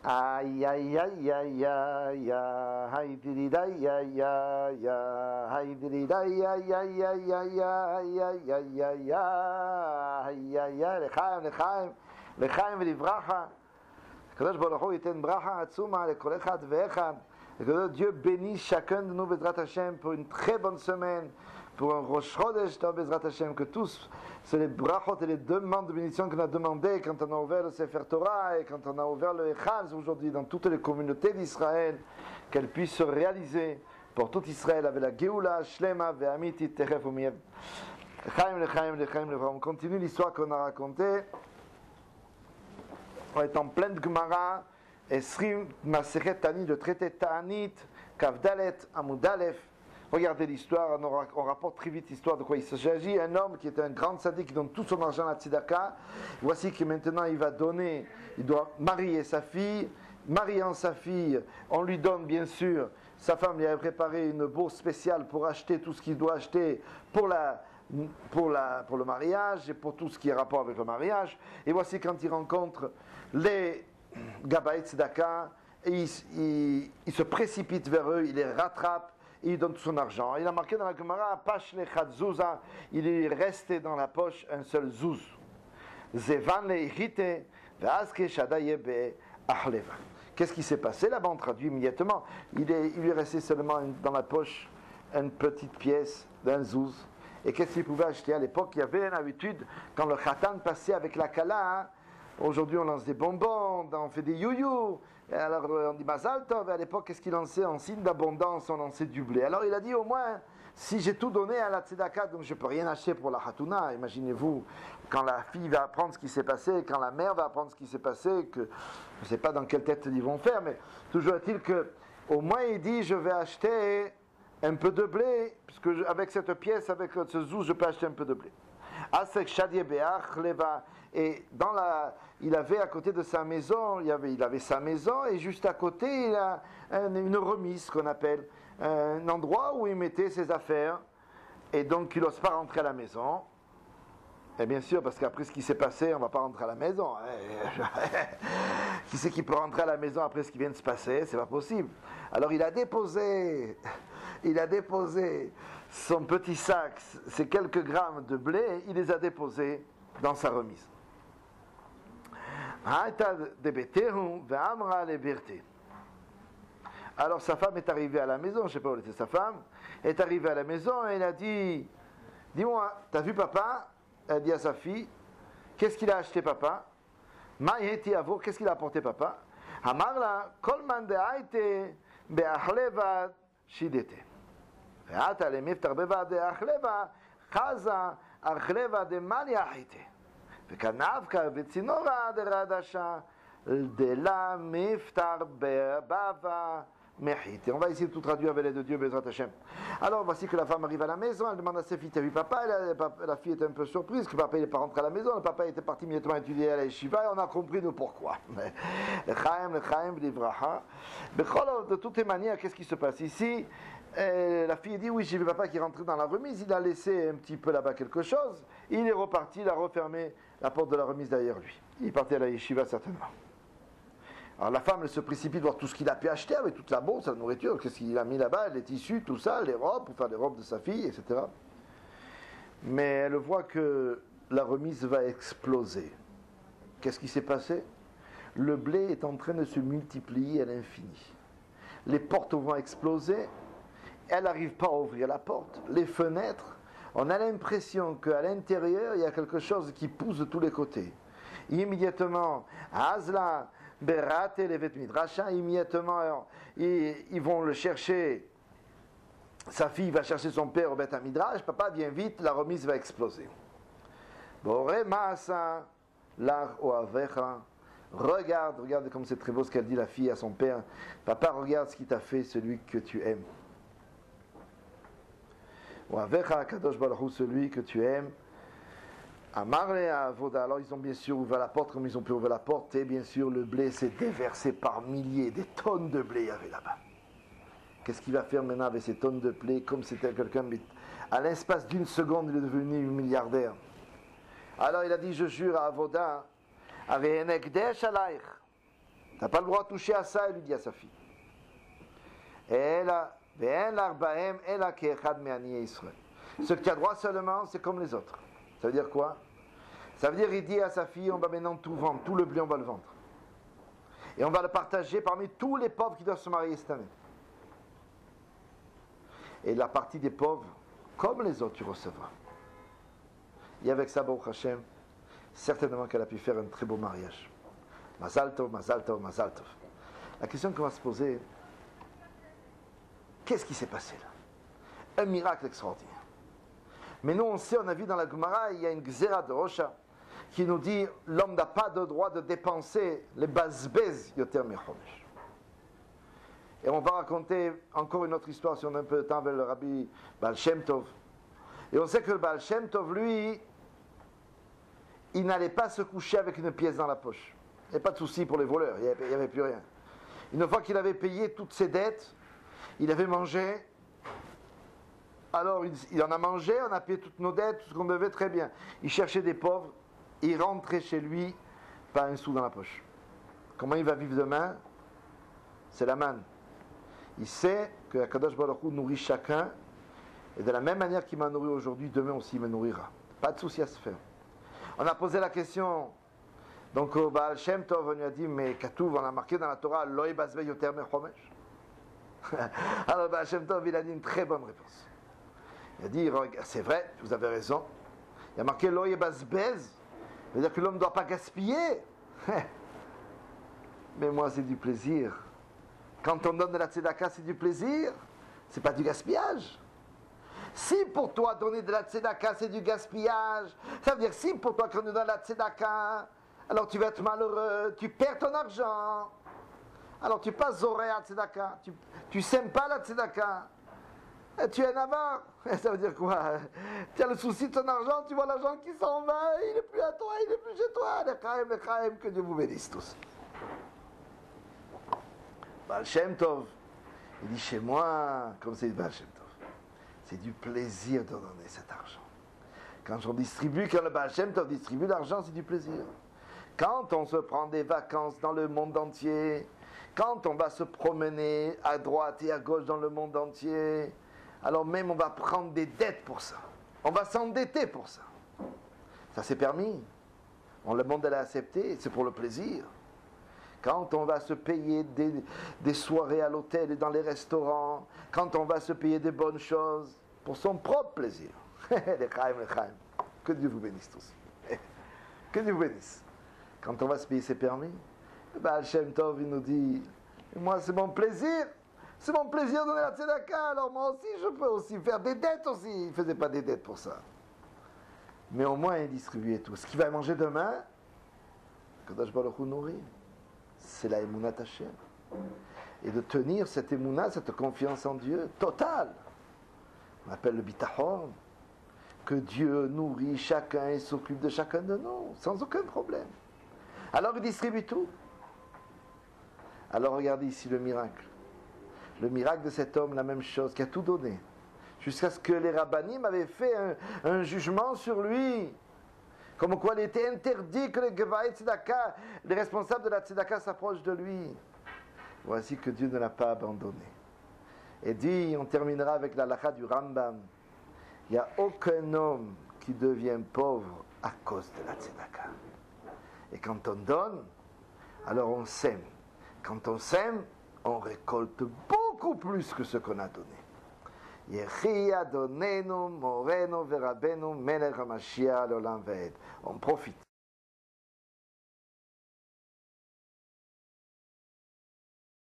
Ay, ay, ay, ay, ay, ay, diriday, ay, ay, ay, diriday, ay, ay, ay, ay, ay, ay, ay, ay, ay, ay, ay, לחיים ולברכה. הקדוש ברוך הוא ייתן ברכה עצומה לכל אחד ואחד. que Dieu bénisse chacun de nous, Bezrat Hashem, pour une très bonne semaine, pour un Rosh Chodesh, Bezrat Hashem, que tous, c'est les brachot et les demandes de bénédiction qu'on a demandé quand on a ouvert le Sefer Torah et quand on a ouvert le Echaz aujourd'hui dans toutes les communautés d'Israël, qu'elles puissent se réaliser pour tout Israël avec la Geoula, Shlema, Ve'amiti, Techef, Umiev. On continue l'histoire qu'on a racontée. On est en pleine Gemara. Esrim Masechet Ta'anit, le traité Ta'anit, Kavdalet, Amudalef. Regardez l'histoire, on rapporte très vite l'histoire de quoi il s'agit. Un homme qui était un grand sadique qui donne tout son argent à la tzedaka. Voici que maintenant il va donner, il doit marier sa fille. Mariant sa fille, on lui donne bien sûr, sa femme lui a préparé une bourse spéciale pour acheter tout ce qu'il doit acheter pour le mariage et pour tout ce qui est rapport avec le mariage. Et voici quand il rencontre les Gabaï Tzedaka, et il se précipite vers eux, il les rattrape, et il donne tout son argent. Il a marqué dans la Gemara, Pash Lechad Zouza, il est resté dans la poche un seul zouz. Zevan Le'irite, Ve'azke Shadayebe Achleva. Qu'est-ce qui s'est passé là-bas? On traduit immédiatement. Il lui est resté seulement dans la poche une petite pièce d'un zouz. Et qu'est-ce qu'il pouvait acheter? À l'époque, il y avait une habitude, quand le khatan passait avec la kala, aujourd'hui, on lance des bonbons, on fait des youyou. Alors, on dit Mazal Tov. Et à l'époque, qu'est-ce qu'il lançait? En signe d'abondance, on lançait du blé. Alors, il a dit au moins, si j'ai tout donné à la tzedaka, donc je ne peux rien acheter pour la hatuna. Imaginez-vous, quand la fille va apprendre ce qui s'est passé, quand la mère va apprendre ce qui s'est passé, que je ne sais pas dans quelle tête ils vont faire, mais toujours est-il que, au moins, il dit, je vais acheter un peu de blé, puisque avec cette pièce, avec ce zou, je peux acheter un peu de blé. Et il avait à côté de sa maison, il avait sa maison, et juste à côté, il a une remise qu'on appelle, un endroit où il mettait ses affaires, et donc il n'ose pas rentrer à la maison. Et bien sûr, parce qu'après ce qui s'est passé, on ne va pas rentrer à la maison. Qui c'est qui peut rentrer à la maison après ce qui vient de se passer? C'est pas possible. Alors il a déposé son petit sac, ces quelques grammes de blé, il les a déposés dans sa remise. Alors sa femme est arrivée à la maison, je ne sais pas où était sa femme, est arrivée à la maison et elle a dit, dis-moi, t'as vu papa? Elle dit à sa fille, qu'est-ce qu'il a acheté papa? Qu'est-ce qu'il a apporté papa? Amarla, kolman de aite be'achleva shidete. Ve'ata le miftar beva de achleva, chaza achleva de mali aite. Ve'kanavka ve'tzinora de radasha, de la miftar beva. On va essayer de tout traduire avec l'aide de Dieu, Bezrat Hashem. Alors voici que la femme arrive à la maison, elle demande à sa fille, t'as vu papa? La fille était un peu surprise que papa n'est pas rentré à la maison, le papa était parti immédiatement étudier à la yeshiva et on a compris le pourquoi. De toutes les manières, qu'est-ce qui se passe ici? La fille dit, oui, j'ai vu papa qui est rentré dans la remise, il a laissé un petit peu là-bas quelque chose, il est reparti, il a refermé la porte de la remise derrière lui. Il est parti à la yeshiva certainement. Alors la femme, elle se précipite voir tout ce qu'il a pu acheter avec toute la bourse, la nourriture, qu'est-ce qu'il a mis là-bas, les tissus, tout ça, les robes, pour faire les robes de sa fille, etc. Mais elle voit que la remise va exploser. Qu'est-ce qui s'est passé? Le blé est en train de se multiplier à l'infini. Les portes vont exploser, elle n'arrive pas à ouvrir la porte, les fenêtres, on a l'impression qu'à l'intérieur, il y a quelque chose qui pousse de tous les côtés. Immédiatement, Azla, Berate, les vêtements Racha, immédiatement, ils vont le chercher. Sa fille va chercher son père au Beth Midrash. Papa, viens vite, la remise va exploser. Boré Maasa, l'ar oavecha. Regarde comme c'est très beau ce qu'elle dit la fille à son père. Papa, regarde ce qui t'a fait celui que tu aimes. Oavecha, Kadosh Baruch Hu, celui que tu aimes. Amarle à Avoda, alors ils ont bien sûr ouvert la porte, comme ils ont pu ouvrir la porte, et bien sûr le blé s'est déversé par milliers, des tonnes de blé il y avait là-bas. Qu'est-ce qu'il va faire maintenant avec ces tonnes de blé, comme c'était quelqu'un, à l'espace d'une seconde il est devenu milliardaire. Alors il a dit, je jure à Avoda, avec un ekdesh alaych, Tu n'as pas le droit de toucher à ça, il lui dit à sa fille. Ce que tu as droit seulement, c'est comme les autres. Ça veut dire quoi? Ça veut dire, il dit à sa fille, on va maintenant tout vendre, tout le blé, on va le vendre. Et on va le partager parmi tous les pauvres qui doivent se marier cette année. Et la partie des pauvres, comme les autres, tu recevras. Et avec ça, Baruch Hashem, certainement qu'elle a pu faire un très beau mariage. Mazal tov, mazal tov, mazal tov. La question qu'on va se poser, qu'est-ce qui s'est passé là? Un miracle extraordinaire. Mais nous, on sait, on a vu dans la Gemara, il y a une Gzera de Rocha qui nous dit l'homme n'a pas de droit de dépenser les bazbez yoter mechomesh. Et on va raconter encore une autre histoire, si on a un peu de temps, avec le rabbi Baal Shem Tov. Et on sait que le Baal Shem Tov, lui, il n'allait pas se coucher avec une pièce dans la poche. Il n'y avait pas de souci pour les voleurs, il n'y avait plus rien. Une fois qu'il avait payé toutes ses dettes, il avait mangé. Alors il en a mangé, on a payé toutes nos dettes, tout ce qu'on devait, très bien. Il cherchait des pauvres, il rentrait chez lui, pas un sou dans la poche. Comment il va vivre demain? C'est la manne. Il sait que Akadosh Baruch Hu nourrit chacun, et de la même manière qu'il m'a nourri aujourd'hui, demain aussi il me nourrira. Pas de souci à se faire. On a posé la question, donc au Baal Shem Tov, on lui a dit, mais Katouv, on a marqué dans la Torah, Loi basve yoter mechomesh. Alors Baal Shem Tov, il a dit une très bonne réponse. Il a dit, c'est vrai, vous avez raison. Il a marqué Loi basbez, c'est-à-dire que l'homme ne doit pas gaspiller. Mais moi, c'est du plaisir. Quand on donne de la tzedaka, c'est du plaisir. C'est pas du gaspillage. Si pour toi, donner de la tzedaka, c'est du gaspillage, ça veut dire si pour toi, quand on donne de la tzedaka, alors tu vas être malheureux, tu perds ton argent. Alors tu passes zoré à tzedaka. Tu sèmes pas la tzedaka. Et tu es un avare. Ça veut dire quoi? Tu as le souci de ton argent, tu vois l'argent qui s'en va, il n'est plus à toi, il n'est plus chez toi. Lechaim, que Dieu vous bénisse tous. Baal Shem Tov, il dit chez moi, comme c'est Baal Shem Tov, c'est du plaisir de donner cet argent. Quand on distribue, quand le Baal Shem Tov distribue l'argent, c'est du plaisir. Quand on se prend des vacances dans le monde entier, quand on va se promener à droite et à gauche dans le monde entier, alors même on va prendre des dettes pour ça. On va s'endetter pour ça. Ça c'est permis. Le monde l'a accepté, c'est pour le plaisir. Quand on va se payer des soirées à l'hôtel et dans les restaurants, quand on va se payer des bonnes choses, pour son propre plaisir. Lechaim. Que Dieu vous bénisse tous. Que Dieu vous bénisse. Quand on va se payer, c'est permis. Baal Shem Tov, il nous dit, moi c'est mon plaisir. C'est mon plaisir de donner la tzedaka, alors moi aussi je peux aussi faire des dettes aussi. Il ne faisait pas des dettes pour ça. Mais au moins il distribuait tout. Ce qu'il va manger demain, Kadosh Baruch Hu nourrit. C'est la Emunat Hashem. Et de tenir cette Emunat, cette confiance en Dieu, totale. On appelle le bitachon. Que Dieu nourrit chacun et s'occupe de chacun de nous, sans aucun problème. Alors il distribue tout. Alors regardez ici le miracle. Le miracle de cet homme, la même chose, qui a tout donné. Jusqu'à ce que les rabbanim avaient fait un jugement sur lui. Comme quoi il était interdit que les Gevaï Tzedaka, les responsables de la Tzedaka s'approchent de lui. Voici que Dieu ne l'a pas abandonné. Et dit, on terminera avec la halakha du Rambam. Il n'y a aucun homme qui devient pauvre à cause de la Tzedaka. Et quand on donne, alors on sème. Quand on sème, on récolte beaucoup plus que ce qu'on a donné. Yechi Adonenu Morenu Verabenu Melech HaMashiach L'Olam Vaed. On profite.